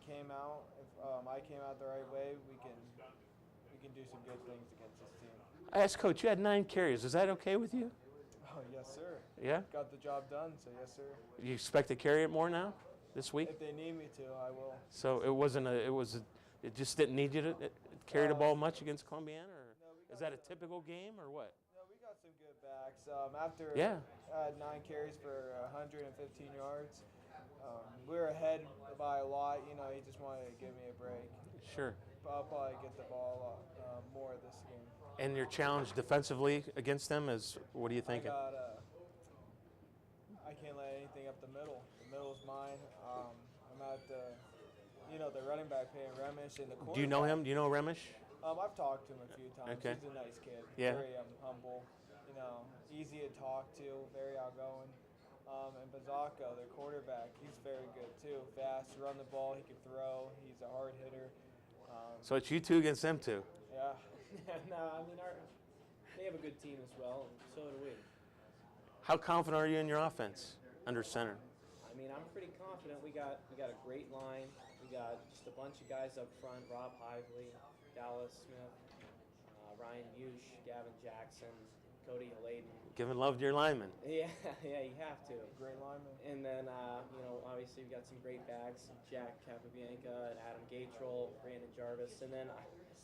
came out, if I came out the right way, we can do some good things against this team. I asked Coach, you had 9 carries. Is that okay with you? Oh yes, sir. Yeah? Got the job done, so yes, sir. You expect to carry it more now this week? If they need me to, I will. So it just didn't need you to carry the ball much against Columbiana, or No, is that a typical game or what? No, we got some good backs. After Yeah. I had 9 carries for 115 yards, we were ahead by a lot. You know, he just wanted to give me a break. Sure. I'll probably get the ball a lot more this game. And your challenge defensively against them is, what are you thinking? I can't let anything up the middle. The middle's mine. I'm at the running back paying Remish and the quarterback. Do you know him? Do you know Remish? I've talked to him a few times. Okay. He's a nice kid. Yeah. Very humble. You know, easy to talk to. Very outgoing. And Bazaka, their quarterback, he's very good too. Fast, run the ball. He can throw. He's a hard hitter. So it's you two against them two. Yeah. No, I mean they have a good team as well, and so do we. How confident are you in your offense under center? I mean, I'm pretty confident. We got a great line. We got just a bunch of guys up front: Rob Hively, Dallas Smith, Ryan Bush, Gavin Jackson, Cody Layden. Giving love to your linemen. Yeah, you have to. Great lineman. And then, obviously we got some great backs: Jack Capabianca and Adam Gatrell, Brandon Jarvis, and then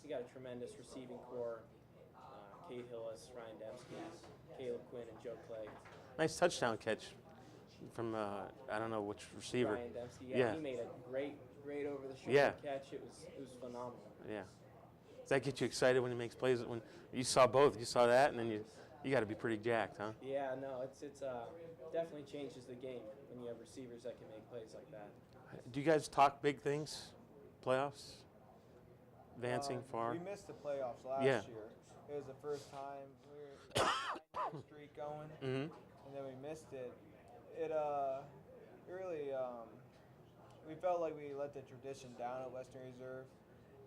we got a tremendous receiving core: Kate Hillis, Ryan Dembski, Caleb Quinn, and Joe Clegg. Nice touchdown catch from I don't know which receiver. Ryan Dembski, Yeah. he made a great over the shoulder Yeah. catch. It was phenomenal. Yeah. Does that get you excited when he makes plays? When you saw both, you saw that, and then you got to be pretty jacked, huh? Yeah, no, it's definitely changes the game when you have receivers that can make plays like that. Do you guys talk big things? Playoffs? Advancing far? We missed the playoffs last Yeah. year. It was the first time we were a streak going, Mm-hmm. and then we missed it. It really we felt like we let the tradition down at Western Reserve,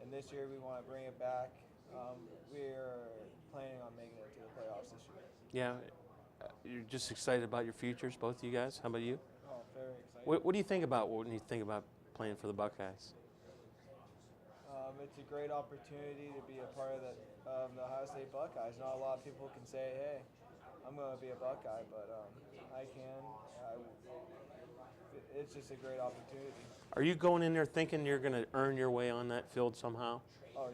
and this year we want to bring it back. We're planning on making it to the playoffs this year. Yeah. You're just excited about your futures, both of you guys. How about you? Oh, very excited. What do you think about when you think about playing for the Buckeyes? It's a great opportunity to be a part of the Ohio State Buckeyes. Not a lot of people can say, "Hey, I'm going to be a Buckeye," but I can. It's just a great opportunity. Are you going in there thinking you're going to earn your way on that field somehow? Oh,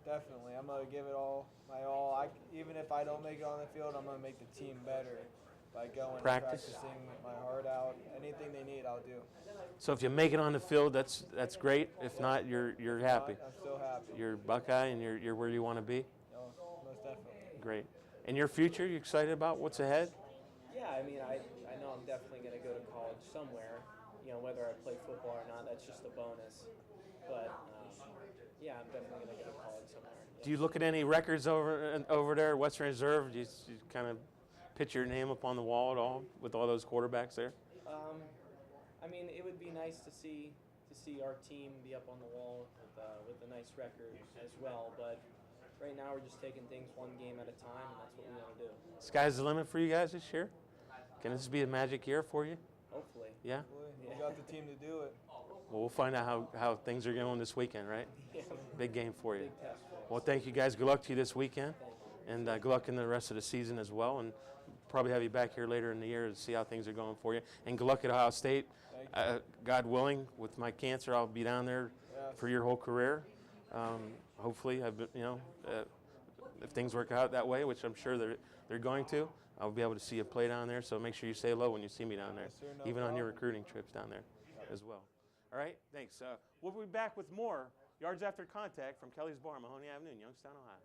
definitely. I'm going to give it all my all. Even if I don't make it on the field, I'm going to make the team better by going and Practice. practicing my heart out. Anything they need, I'll do. So if you make it on the field, that's great. If not, you're happy. I'm still happy. You're Buckeye, and you're where you want to be. No, most definitely. Great. And your future, you excited about what's ahead? Yeah, I mean, I know I'm definitely going to go to college somewhere. You know, whether I play football or not, that's just a bonus. But yeah, I'm definitely going to go to college somewhere. Do you look at any records over there at Western Reserve? Do you kind of pitch your name up on the wall at all with all those quarterbacks there? I mean, it would be nice to see our team be up on the wall with a nice record as well. But right now, we're just taking things one game at a time, and that's what we want to do. Sky's the limit for you guys this year? Can this be a magic year for you? Hopefully. Yeah? We got the team to do it. Well, we'll find out how things are going this weekend, right? Yeah. Big game for you. Big test for us. Well, thank you guys. Good luck to you this weekend. Thank you. And good luck in the rest of the season as well. And probably have you back here later in the year to see how things are going for you. And good luck at Ohio State. God willing, with my cancer, I'll be down there for your whole career. Hopefully, if things work out that way, which I'm sure they're going to, I'll be able to see you play down there. So make sure you say hello when you see me down there, Yes, sir, no even on your problem. recruiting trips down there as well. All right, thanks. We'll be back with more Yards After Contact from Kelly's Bar, Mahoney Avenue in Youngstown, Ohio.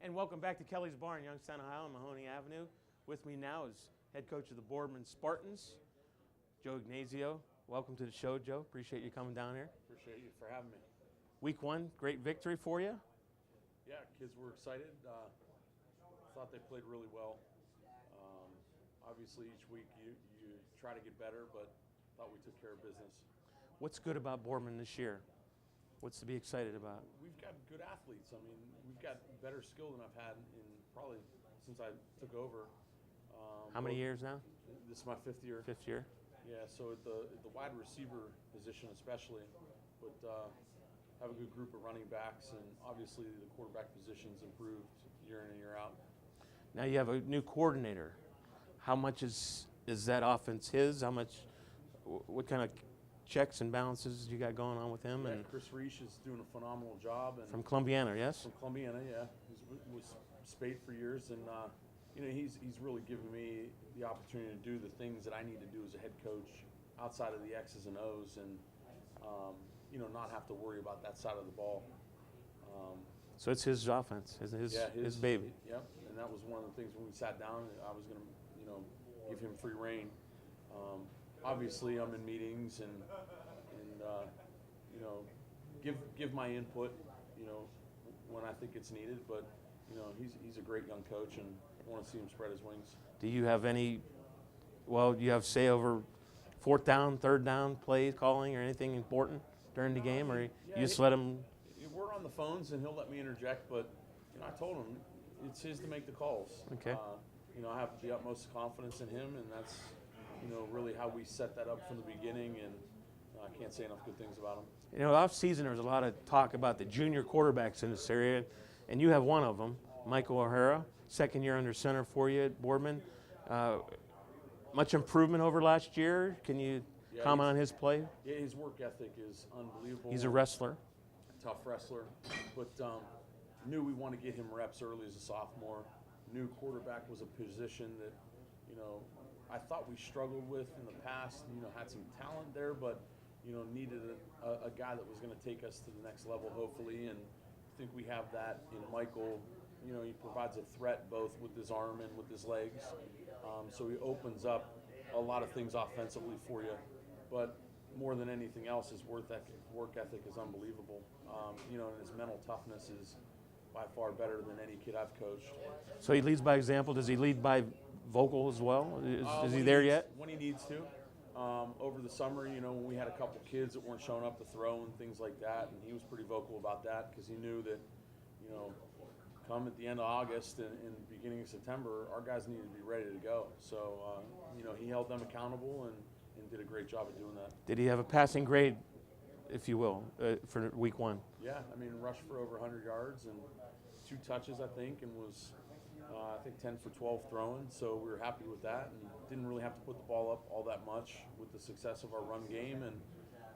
And welcome back to Kelly's Bar in Youngstown, Ohio on Mahoney Avenue. With me now is head coach of the Boardman Spartans, Joe Ignazio. Welcome to the show, Joe. Appreciate you coming down here. Appreciate you for having me. Week 1, great victory for you. Yeah, kids were excited. Thought they played really well. obviously each week you try to get better, but thought we took care of business. What's good about Boardman this year? What's to be excited about? We've got good athletes. I mean, we've got better skill than I've had in probably since I took over. How many years now? This is my 5th year. 5th year. Yeah, so at the wide receiver position especially, but have a good group of running backs, and obviously the quarterback position's improved year in and year out. Now you have a new coordinator. How much is that offense his? How much? What kind of checks and balances you got going on with him? Yeah, And Chris Reich is doing a phenomenal job. And from Columbiana, yes. From Columbiana, yeah, he was Spade for years, and you know he's really given me the opportunity to do the things that I need to do as a head coach outside of the X's and O's, and you know, not have to worry about that side of the ball. So it's his offense, his baby. Yep, and that was one of the things when we sat down. I was going to, you know, give him free reign. Obviously, I'm in meetings and you know, give my input, you know, when I think it's needed. But you know, he's a great young coach, and I want to see him spread his wings. Do you have any? Well, you have say over 4th down, 3rd down play calling or anything important during the game, or you just let him? We're on the phones, and he'll let me interject. But you know, I told him it's his to make the calls. Okay. You know, I have the utmost confidence in him, and that's, you know, really how we set that up from the beginning, and I can't say enough good things about him. You know, off season there was a lot of talk about the junior quarterbacks in this area, and you have one of them, Michael O'Hara, 2nd year under center for you at Boardman. Much improvement over last year. Can you comment on his play? Yeah, his work ethic is unbelievable. He's a wrestler. Tough wrestler, but knew we want to get him reps early as a sophomore. Knew quarterback was a position that, you know, I thought we struggled with in the past. You know, had some talent there, but you know, needed a guy that was going to take us to the next level, hopefully. And I think we have that in Michael. You know, he provides a threat both with his arm and with his legs. So he opens up a lot of things offensively for you. But more than anything else, his work ethic is unbelievable. You know, and his mental toughness is by far better than any kid I've coached. So he leads by example. Does he lead by vocal as well? Is he there yet? When he needs to. Over the summer, you know, when we had a couple kids that weren't showing up to throw and things like that, and he was pretty vocal about that because he knew that, you know, come at the end of August and beginning of September, our guys needed to be ready to go. So, you know, he held them accountable and did a great job of doing that. Did he have a passing grade, if you will, for week 1? Yeah, I mean, rushed for over 100 yards and 2 touches, I think, and was, I think, 10 for 12 throwing. So we were happy with that and didn't really have to put the ball up all that much with the success of our run game. And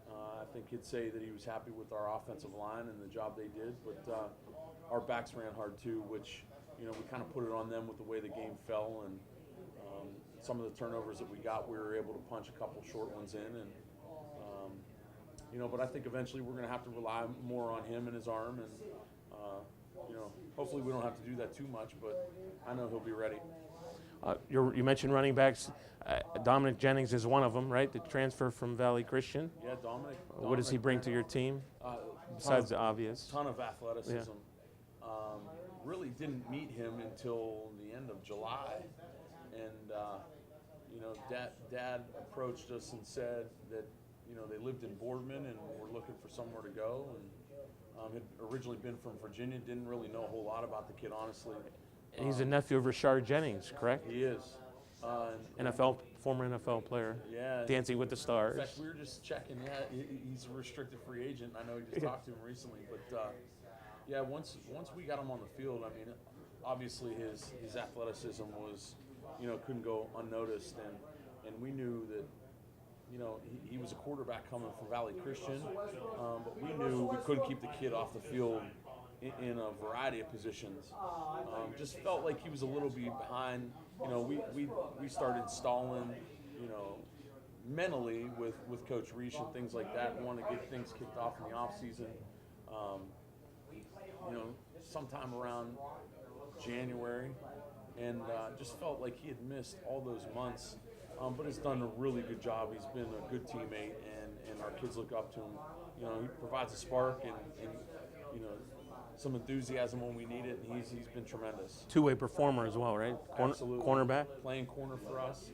I think he'd say that he was happy with our offensive line and the job they did. But our backs ran hard too, which, you know, we kind of put it on them with the way the game fell. And some of the turnovers that we got, we were able to punch a couple short ones in. And you know, but I think eventually we're going to have to rely more on him and his arm, and you know, hopefully we don't have to do that too much, but I know he'll be ready. You mentioned running backs. Dominic Jennings is one of them, right? The transfer from Valley Christian. Yeah, Dominic. What does he bring to your team besides the obvious? Ton of athleticism. Yeah. Really didn't meet him until the end of July, and you know, Dad approached us and said that, you know, they lived in Boardman and were looking for somewhere to go, and had originally been from Virginia. Didn't really know a whole lot about the kid, honestly. He's a nephew of Rashard Jennings, correct? He is. Former NFL player. Yeah. Dancing with the Stars. In fact, we were just checking. Yeah, he's a restricted free agent. I know you just talked to him recently, but yeah, once we got him on the field, I mean, obviously his athleticism was, you know, couldn't go unnoticed, and we knew that, you know, he was a quarterback coming from Valley Christian, but we knew we couldn't keep the kid off the field in a variety of positions. Just felt like he was a little bit behind. You know, we started stalling, you know, mentally with Coach Reich and things like that. We wanted to get things kicked off in the off season. You know, sometime around January, and just felt like he had missed all those months. But has done a really good job. He's been a good teammate, and our kids look up to him. You know, he provides a spark, and you know, some enthusiasm when we need it, and he's been tremendous. Two-way performer as well, right? Absolutely. Cornerback. Playing corner for us.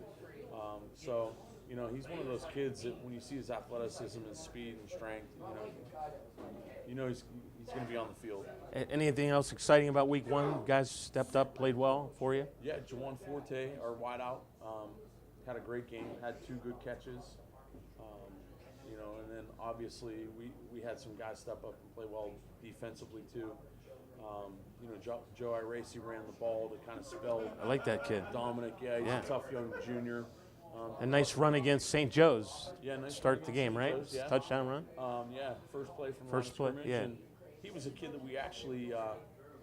So, you know, he's one of those kids that when you see his athleticism and speed and strength, you know he's going to be on the field. Anything else exciting about week one? Guys stepped up, played well for you? Yeah, Juwan Forte, our wideout, had a great game, had 2 good catches. You know, and then obviously we had some guys step up and play well defensively too. You know, Joe Iracy ran the ball to kind of spell. I like that kid. Dominic, yeah, he's a tough young junior. A nice run against St. Joe's. Yeah, nice start the game, right? Joe's, yeah. Touchdown run. Yeah, first play from First play, scrimmage, yeah. And he was a kid that we actually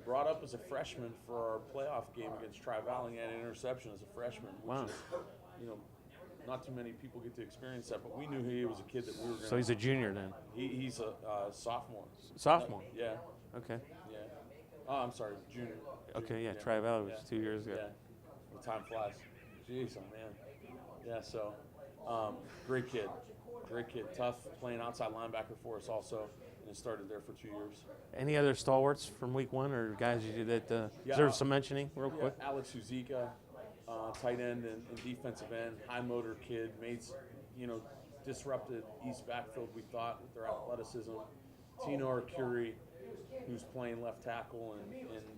brought up as a freshman for our playoff game against Tri-Valley. He had an interception as a freshman, which Wow. is, you know, not too many people get to experience that. But we knew he was a kid that we were going to. So he's a junior then. He's a sophomore. Sophomore. Yeah. Okay. Yeah. Oh, I'm sorry, junior. Okay. Yeah. Tri-Valley was 2 years ago. Yeah. The time flies. Jeez, oh man. Yeah. So, great kid. Great kid. Tough. Playing outside linebacker for us also, and started there for 2 years. Any other stalwarts from week one or guys that deserve some mentioning real quick? Alex Uzika, tight end and defensive end, high motor kid, disrupted East backfield, we thought, with their athleticism. Tino Arcuri, who's playing left tackle and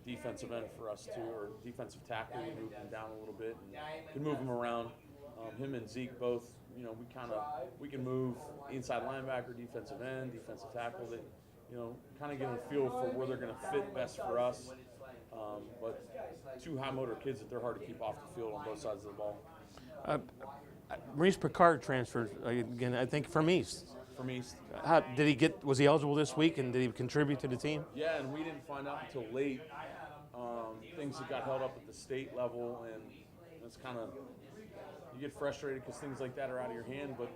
defensive end for us too, or defensive tackle. We moved him down a little bit and can move him around. Him and Zeke both, we can move inside linebacker, defensive end, defensive tackle. That, kind of get a feel for where they're going to fit best for us. But 2 high motor kids that they're hard to keep off the field on both sides of the ball. Maurice Picard transferred again, I think, from East. From East. Was he eligible this week, and did he contribute to the team? Yeah, and we didn't find out until late. Things that got held up at the state level, and it's kind of, you get frustrated because things like that are out of your hand, but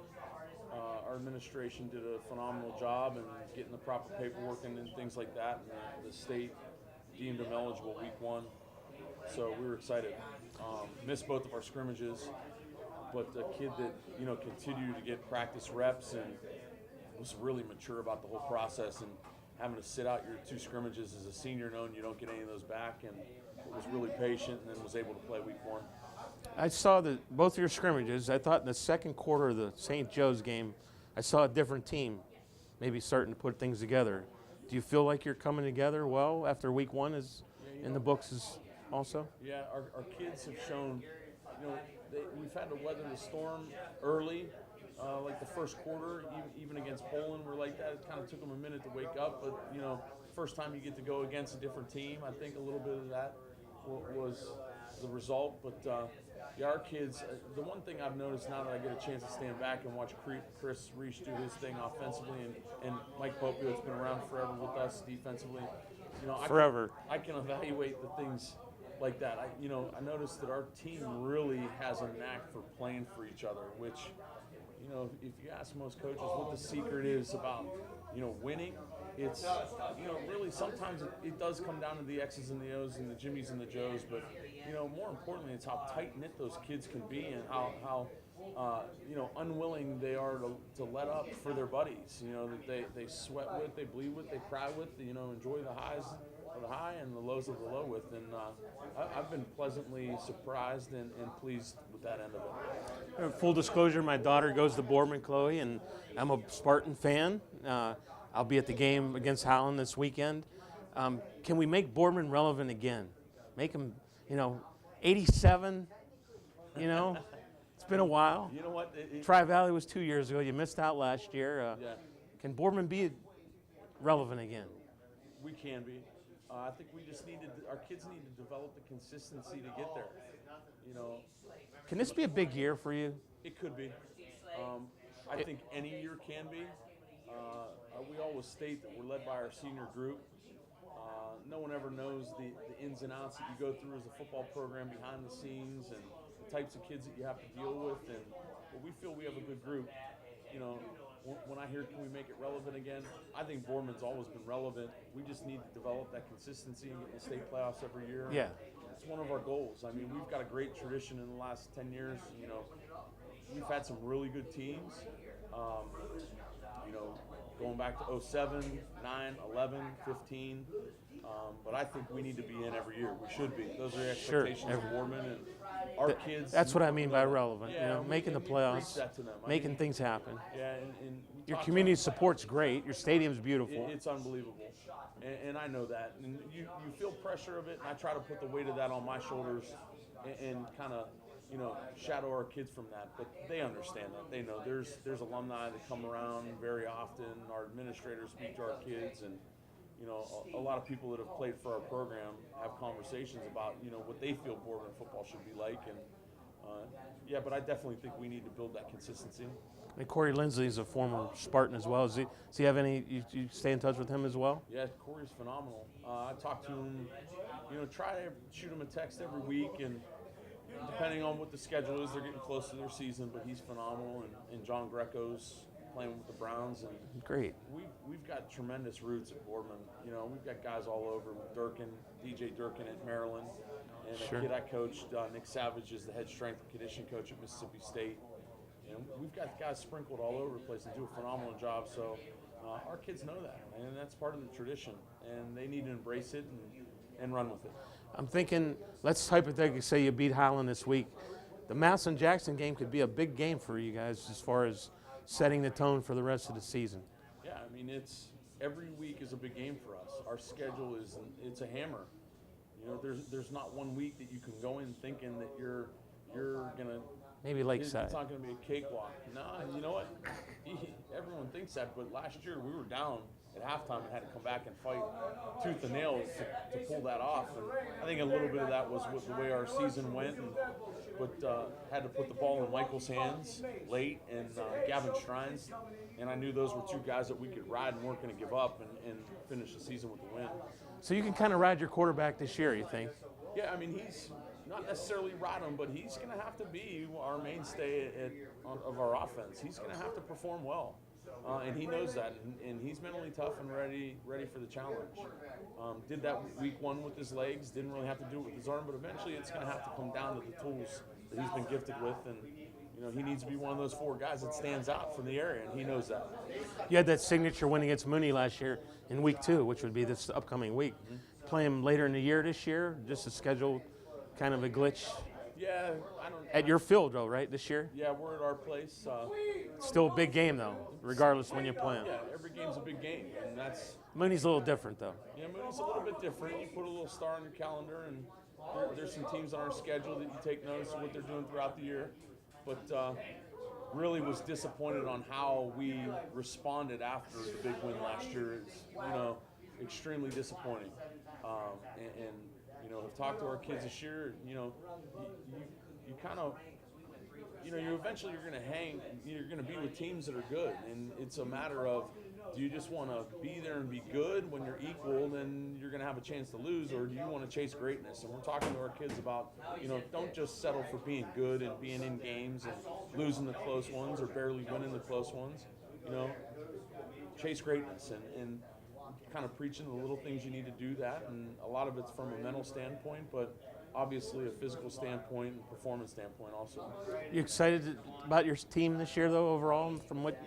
our administration did a phenomenal job in getting the proper paperwork and things like that, and the state deemed him eligible week 1. So we were excited. Missed both of our scrimmages, but a kid that, continued to get practice reps and was really mature about the whole process, and having to sit out your 2 scrimmages as a senior, knowing you don't get any of those back, and was really patient and then was able to play week 1. I saw both of your scrimmages. I thought in the second quarter of the St. Joe's game, I saw a different team maybe starting to put things together. Do you feel like you're coming together well after week 1 is in the books is also? Yeah, our kids have shown, we've had to weather the storm early. Like the first quarter, even against Poland, we're like that. It kind of took them a minute to wake up, but first time you get to go against a different team, I think a little bit of that was the result. But our kids, the one thing I've noticed now that I get a chance to stand back and watch Chris Reich do his thing offensively, and Mike Popio, that's been around forever with us defensively. Forever. I can evaluate the things like that. I noticed that our team really has a knack for playing for each other, which, if you ask most coaches what the secret is about, winning, it's, really sometimes it does come down to the X's and the O's and the Jimmies and the Joes, but, more importantly, it's how tight-knit those kids can be and how unwilling they are to let up for their buddies, that they sweat with, they bleed with, they cry with, enjoy the highs of the high and the lows of the low with. And I've been pleasantly surprised and pleased with that end of it. Full disclosure, my daughter goes to Boardman, Chloe, and I'm a Spartan fan. I'll be at the game against Howland this weekend. Can we make Boardman relevant again? Make them, 87, it's been a while. You know what? Tri-Valley was 2 years ago. You missed out last year. Yeah. Can Boardman be relevant again? We can be. I think we just our kids need to develop the consistency to get there. Can this be a big year for you? It could be. I think any year can be. We always state that we're led by our senior group. No one ever knows the ins and outs that you go through as a football program behind the scenes and the types of kids that you have to deal with. But we feel we have a good group. When I hear, can we make it relevant again? I think Boardman's always been relevant. We just need to develop that consistency and get in the state playoffs every year. Yeah. It's one of our goals. I mean, we've got a great tradition in the last 10 years. We've had some really good teams. going back to 07, 9, 11, 15. But I think we need to be in every year. We should be. Those are the expectations of Boardman and our kids. That's what I mean by relevant. Yeah, making the we playoffs, preach that to them. making things happen. Yeah, and we Your talk community support's great. Your stadium's beautiful. it's unbelievable, and I know that. And you feel pressure of it, and I try to put the weight of that on my shoulders, and kind of shadow our kids from that. But they understand that. They know there's alumni that come around very often. Our administrators speak to our kids, and a lot of people that have played for our program have conversations about what they feel Boardman football should be like. And but I definitely think we need to build that consistency. And Corey Lindsley is a former Spartan as well. Does he have any? You stay in touch with him as well? Yeah, Corey's phenomenal. I talk to him. Try to shoot him a text every week, and depending on what the schedule is, they're getting close to their season. But he's phenomenal, and John Greco's playing with the Browns, and great. We've got tremendous roots at Boardman. We've got guys all over. Durkin, DJ Durkin at Maryland, and a kid I coached, Nick Savage, is the head strength and conditioning coach at Mississippi State. And we've got guys sprinkled all over the place and do a phenomenal job. So our kids know that, and that's part of the tradition, and they need to embrace it and run with it. I'm thinking, let's hypothetically say you beat Highland this week. The Madison-Jackson game could be a big game for you guys as far as setting the tone for the rest of the season. Yeah, I mean, every week is a big game for us. Our schedule it's a hammer. There's not one week that you can go in thinking that you're gonna. Maybe Lakeside. It's not going to be a cakewalk. Nah, you know what? Everyone thinks that, but last year we were down at halftime and had to come back and fight tooth and nail to pull that off. And I think a little bit of that was with the way our season went, but had to put the ball in Michael's hands late and Gavin Strines. And I knew those were two guys that we could ride and weren't going to give up and finish the season with a win. So you can kind of ride your quarterback this year, you think? Yeah, I mean, he's not necessarily ride him, but he's going to have to be our mainstay of our offense. He's going to have to perform well, and he knows that, and he's mentally tough and ready for the challenge. Did that week one with his legs, didn't really have to do it with his arm, but eventually it's going to have to come down to the tools that he's been gifted with, and he needs to be one of those four guys that stands out from the area, and he knows that. You had that signature win against Mooney last year in week 2, which would be this upcoming week. Mm-hmm. Play him later in the year this year, just a schedule kind of a glitch? Yeah, I don't. At your field, though, right, this year? Yeah, we're at our place. Still a big game, though, regardless when you play him. Yeah, every game's a big game, and that's. Mooney's a little different, though. Yeah, Mooney's a little bit different. You put a little star on your calendar, and there's some teams on our schedule that you take notice of what they're doing throughout the year. But really was disappointed on how we responded after the big win last year. It's, extremely disappointing. And have talked to our kids this year. You kind of, you eventually you're going to hang. You're going to be with teams that are good, and it's a matter of, do you just want to be there and be good when you're equal? Then you're going to have a chance to lose, or do you want to chase greatness? And we're talking to our kids about, don't just settle for being good and being in games and losing the close ones or barely winning the close ones. Chase greatness and kind of preaching the little things you need to do that, and a lot of it's from a mental standpoint, but obviously a physical standpoint and performance standpoint also. You excited about your team this year, though, overall, from what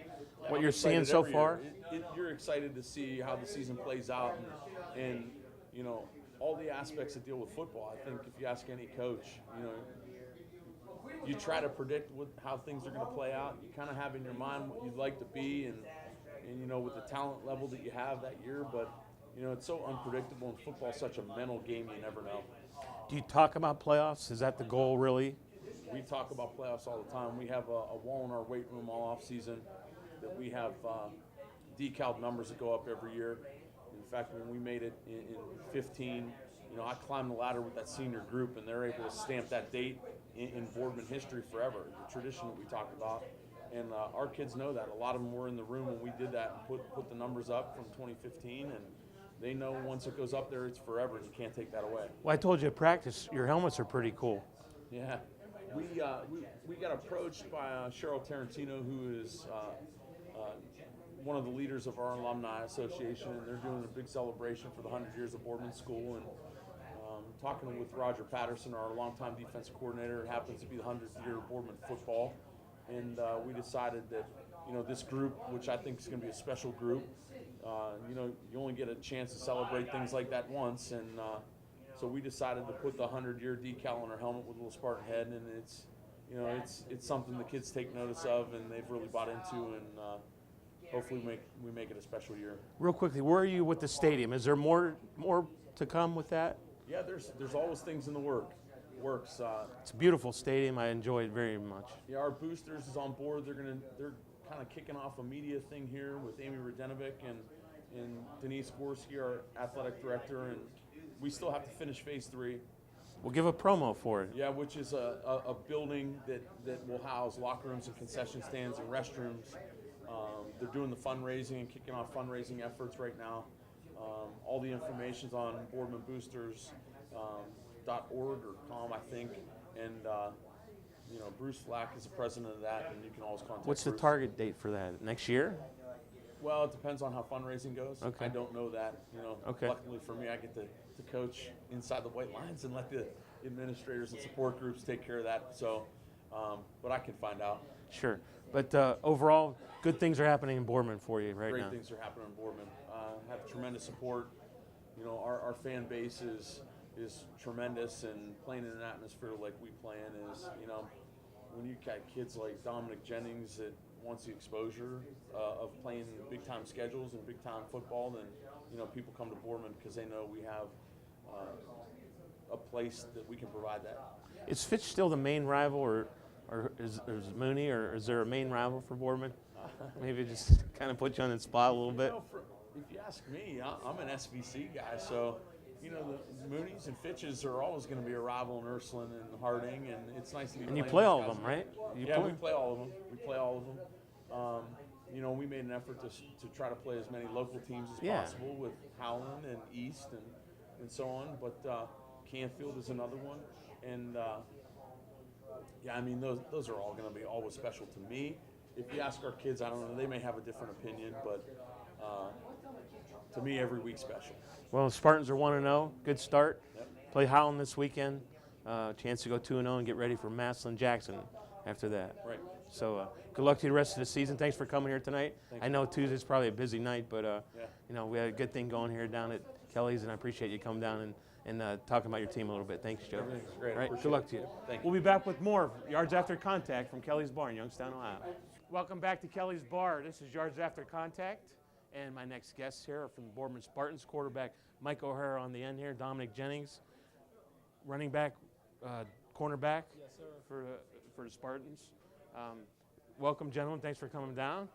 you're seeing so far? You're excited to see how the season plays out, and all the aspects that deal with football. I think if you ask any coach, you try to predict how things are going to play out. You kind of have in your mind what you'd like to be, and with the talent level that you have that year, but it's so unpredictable, and football's such a mental game, you never know. Do you talk about playoffs? Is that the goal, really? We talk about playoffs all the time. We have a wall in our weight room all off season that we have decaled numbers that go up every year. In fact, when we made it in 15, I climbed the ladder with that senior group, and they're able to stamp that date in Boardman history forever, the tradition that we talked about. And our kids know that. A lot of them were in the room when we did that and put the numbers up from 2015, and they know once it goes up there, it's forever, and you can't take that away. Well, I told you at practice, your helmets are pretty cool. Yeah. We got approached by Cheryl Tarantino, who is one of the leaders of our alumni association, and they're doing a big celebration for the 100 years of Boardman School, and talking with Roger Patterson, our longtime defensive coordinator. It happens to be the 100th year of Boardman football. and we decided that, this group, which I think is going to be a special group, you only get a chance to celebrate things like that once, and so we decided to put the 100-year decal on our helmet with a little Spartan head, and it's something the kids take notice of, and they've really bought into, and hopefully we make it a special year. Real quickly, where are you with the stadium? Is there more to come with that? Yeah, there's always things in the works. It's a beautiful stadium. I enjoy it very much. Yeah, our boosters is on board. They're kind of kicking off a media thing here with Amy Radenovic and Denise Gorski, our athletic director, and we still have to finish phase 3. We'll give a promo for it. Yeah, which is a building that will house locker rooms and concession stands and restrooms. They're doing the fundraising and kicking off fundraising efforts right now. All the information's on boardmanboosters.org or com, I think, and Bruce Flack is the president of that, and you can always contact. What's the Bruce. target date for that? Next year? Well, it depends on how fundraising goes. Okay. I don't know that. Okay. Luckily for me, I get to coach inside the white lines and let the administrators and support groups take care of that. So, but I can find out. Sure. But overall, good things are happening in Boardman for you right now. Great things are happening in Boardman. Have tremendous support. Our fan base is tremendous, and playing in an atmosphere like we play in is, when you got kids like Dominic Jennings that wants the exposure of playing big time schedules and big time football, then people come to Boardman because they know we have a place that we can provide that. Is Fitch still the main rival, or is Mooney, or is there a main rival for Boardman? Maybe just kind of put you on the spot a little bit. If you ask me, I'm an SVC guy, so the Moonies and Fitches are always going to be a rival in Ursuline and Harding, and it's nice to be. And you playing play those all of guys. them, right? We play all of them. We play all of them. We made an effort to try to play as many local teams as possible with Howland and East and so on, but Canfield is another one, and those are all going to be always special to me. If you ask our kids, I don't know, they may have a different opinion, but to me, every week's special. Well, Spartans are 1-0. Good start. Yep. Play Howland this weekend. Chance to go 2-0 and get ready for Massillon Jackson after that. Right. So good luck to you the rest of the season. Thanks for coming here tonight. Thank I know Tuesday's probably a busy night, but Yeah. we had a good thing going here down at Kelly's, and I appreciate you coming down and talking about your team a little bit. Thanks, Joe. Everything's great. All right, Appreciate good luck it. to you. Thank you. We'll be back with more Yards After Contact from Kelly's Bar in Youngstown, Ohio. Welcome back to Kelly's Bar. This is Yards After Contact, and my next guests here are from the Boardman Spartans. Quarterback Mike O'Hara on the end here, Dominic Jennings, running back, cornerback. Yes, sir. For the Spartans. Welcome, gentlemen. Thanks for coming down.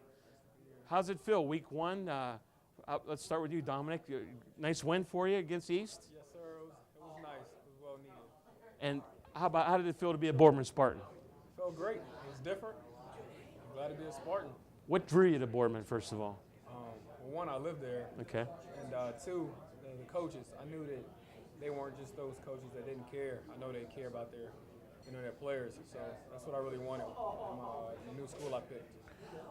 How's it feel? Week 1. Let's start with you, Dominic. Nice win for you against East. Yes, sir. It was nice. It was well needed. And how did it feel to be a Boardman Spartan? Felt great. It was different. I'm glad to be a Spartan. What drew you to Boardman, first of all? One, I lived there, Okay. and two, the coaches. I knew that they weren't just those coaches that didn't care. I know they care about their players. So that's what I really wanted in the new school I picked.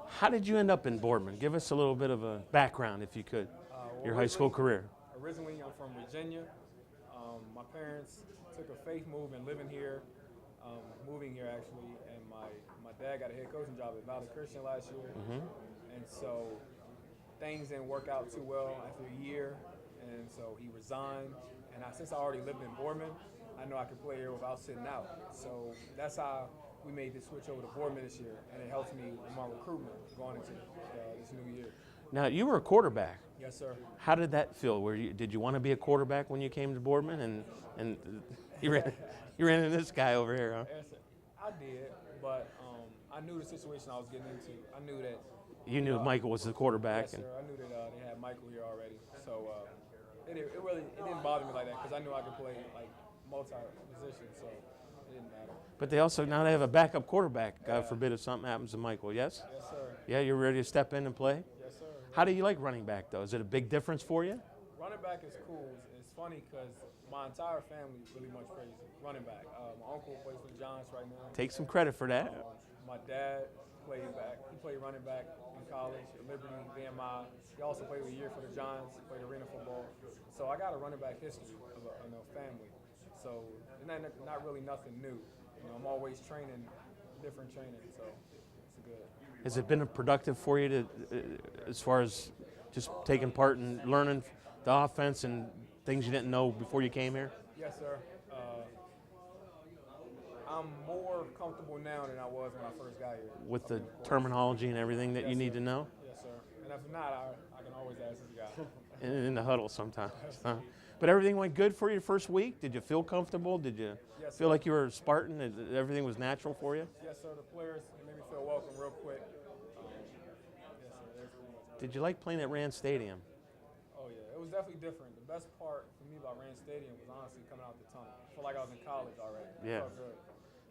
How did you end up in Boardman? Give us a little bit of a background, if you could, your high school career. Originally, I'm from Virginia. My parents took a faith move and moving here actually, and my dad got a head coaching job at Valley Christian last year, and so things didn't work out too well after a year, and so he resigned. And since I already lived in Boardman, I know I could play here without sitting out. So that's how we made the switch over to Boardman this year, and it helps me in my recruitment going into this new year. Now, you were a quarterback. Yes, sir. How did that feel? Did you want to be a quarterback when you came to Boardman? And you ran into this guy over here, huh? Yes, sir. I did, but I knew the situation I was getting into. I knew that. You knew Michael was the quarterback. Yes, sir. I knew that they had Michael here already, so it didn't bother me like that because I knew I could play like multi-positions, so it didn't matter. But they also now they have a backup quarterback. God forbid if something happens to Michael. Yes. Yes, sir. Yeah, you're ready to step in and play. Yes, sir. How do you like running back though? Is it a big difference for you? Running back is cool. It's funny because my entire family really much praise running back. My uncle plays for the Giants right now. Take some credit for that. My dad played back. He played running back in college at Liberty, VMI. He also played a year for the Giants. He played arena football. So I got a running back history of a family. So it's not really nothing new. I'm always training, different training. So Has it been productive for you to, as far as just taking part and learning the offense and things you didn't know before you came here? Yes, sir. I'm more comfortable now than I was when I first got here. With the terminology and everything that you Yes, need sir. to know? Yes, sir. And if not, I can always ask this guy. In the huddle sometimes. Huh? But everything went good for you first week? Did you feel comfortable? Did you Yes, feel sir. like you were a Spartan and everything was natural for you? Yes, sir. The players made me feel welcome real quick. Yes, sir. That's pretty much it. Did you like playing at Rand Stadium? Oh, yeah. It was definitely different. The best part for me about Rand Stadium was honestly coming out the tunnel. I felt like I was in college already. It Yeah. felt good.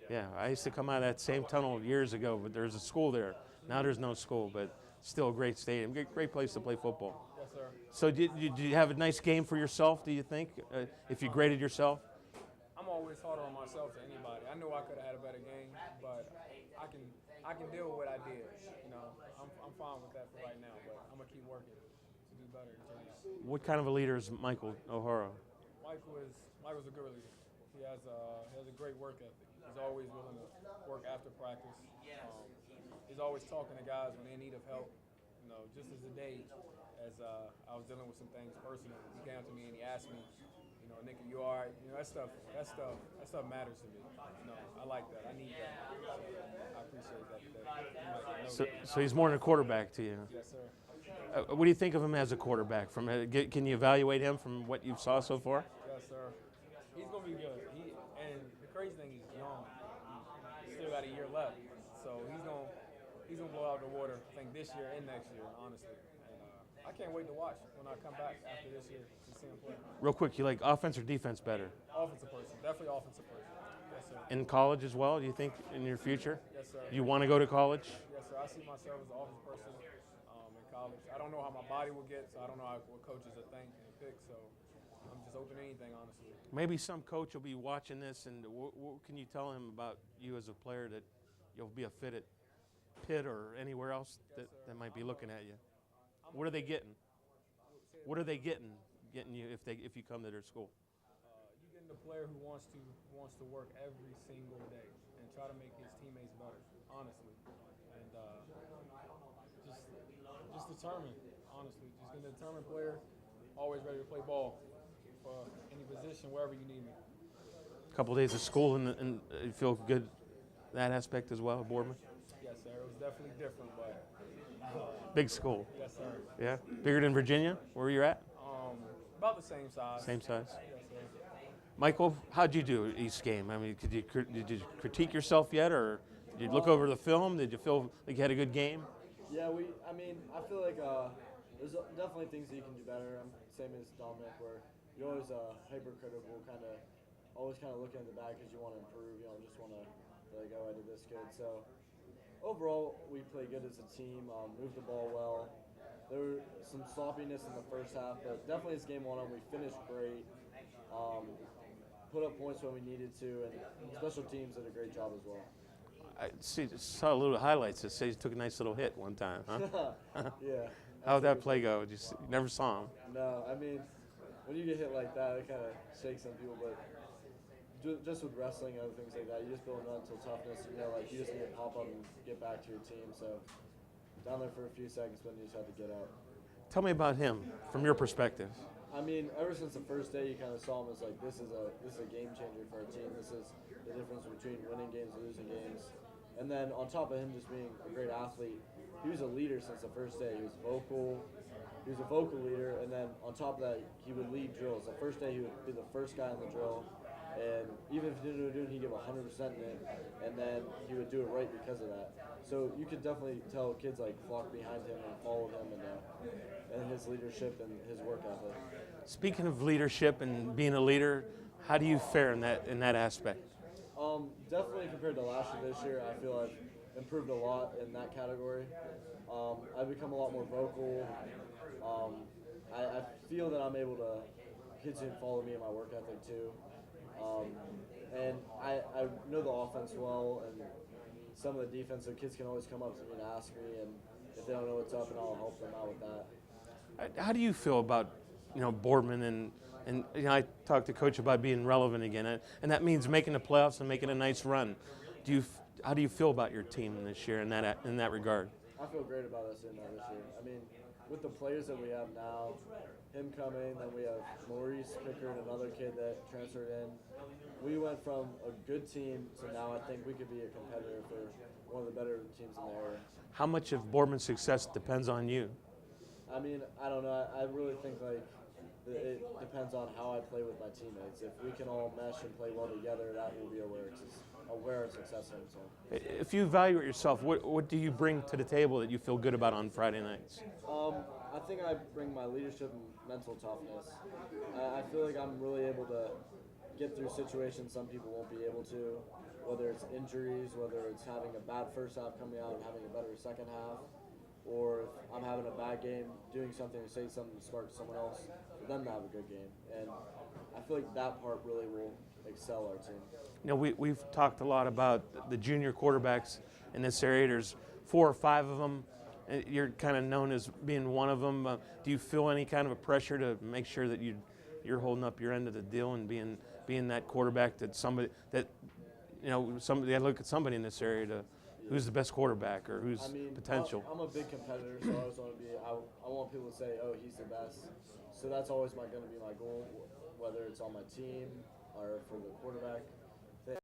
Yeah, I used to come out of that same tunnel years ago, but there's a school there. Now there's no school, but still a great stadium. Great place to play football. Yes, sir. So did you have a nice game for yourself, do you think, if you graded yourself? I'm always harder on myself than anybody. I know I could have had a better game, but I can deal with what I did. You know, I'm fine with that for right now, but I'm gonna keep working to do better in James. What kind of a leader is Michael O'Hara? Michael's a good leader. He has a great work ethic. He's always willing to work after practice. He's always talking to guys when they need of help. You know, just as today, as I was dealing with some things personally, he came up to me and he asked me, you know, Nick, are you all right? You know, that stuff matters to me. You know, I like that. I need that. I appreciate that. So he's more than a quarterback to you. Yes, sir. What do you think of him as a quarterback? Can you evaluate him from what you saw so far? Yes, sir. He's gonna be good. And the crazy thing, he's young. He's still got a year left, so he's gonna blow out the water. I think this year and next year, honestly. And I can't wait to watch when I come back after this year to see him play. Real quick, you like offense or defense better? Offensive person, definitely offensive person. Yes, sir. In college as well, do you think, in your future? Yes, sir. You want to go to college? Yes, sir. I see myself as an offensive person in college. I don't know how my body will get, so I don't know what coaches will think and pick. So I'm just open to anything, honestly. Maybe some coach will be watching this, and what can you tell him about you as a player that you'll be a fit at Pitt or anywhere else that might be looking at you? What are they getting? What are they getting you if you come to their school? You getting a player who wants to work every single day and try to make his teammates better, honestly, and just determined, honestly, just a determined player, always ready to play ball for any position wherever you need me. A couple days of school and you feel good that aspect as well, Boardman? Yes, sir. It was definitely different, but Big school. yes, sir. Yeah? Bigger than Virginia, where you're at? About the same size. Same size? Yes, sir. Michael, how'd you do each game? I mean, did you critique yourself yet, or did you look over the film? Did you feel like you had a good game? Yeah, I feel like there's definitely things that you can do better. I'm same as Dominic, where you're always hypercritical, always looking at the back because you want to improve. You don't just want to like, oh, I did this good. So overall, we played good as a team. Moved the ball well. There were some sloppiness in the first half, but definitely as game went on, we finished great. Put up points when we needed to, and special teams did a great job as well. I saw a little highlights that says you took a nice little hit one time, huh? Yeah. How'd that play go? You never saw him. No, I mean, when you get hit like that, it kind of shakes some people, but just with wrestling and other things like that, you just build mental toughness. You know, like you just need to pop up and get back to your team. So down there for a few seconds, but you just have to get out. Tell me about him from your perspective. I mean, ever since the first day, you kind of saw him as like this is a game changer for our team. This is the difference between winning games and losing games. And then on top of him just being a great athlete, he was a leader since the first day. He was vocal. He was a vocal leader, and then on top of that, he would lead drills. The first day, he would be the first guy in the drill, and even if he didn't do it, he'd give 100% in it, and then he would do it right because of that. So you could definitely tell kids like flock behind him and follow him, and his leadership and his work ethic. Speaking of leadership and being a leader, how do you fare in that aspect? Definitely compared to last year, this year, I feel I've improved a lot in that category. I've become a lot more vocal. I feel that I'm able to kids can follow me in my work ethic too. And I know the offense well, and some of the defense, so kids can always come up to me and ask me, and if they don't know what's up, and I'll help them out with that. How do you feel about, Boardman and I talked to Coach about being relevant again, and that means making the playoffs and making a nice run. How do you feel about your team this year in that regard? I feel great about us doing that this year. I mean, with the players that we have now, him coming, then we have Maurice Pickard, another kid that transferred in. We went from a good team to now I think we could be a competitor for one of the better teams in the area. How much of Boardman's success depends on you? I mean, I don't know. I really think like it depends on how I play with my teammates. If we can all mesh and play well together, that will be where our success is. So. If you evaluate yourself, what do you bring to the table that you feel good about on Friday nights? I think I bring my leadership and mental toughness. I feel like I'm really able to get through situations some people won't be able to, whether it's injuries, whether it's having a bad first half coming out and having a better second half, or if I'm having a bad game, doing something or say something to spark someone else for them to have a good game. And I feel like that part really will excel our team. You know, we've talked a lot about the junior quarterbacks in this area. There's 4 or 5 of them. You're kind of known as being one of them. Do you feel any kind of a pressure to make sure that you're holding up your end of the deal and being that quarterback that somebody look at somebody in this area to who's the best quarterback or who's potential? I'm a big competitor, so I always want to be. I want people to say, "Oh, he's the best." So that's always going to be my goal, whether it's on my team or for the quarterback.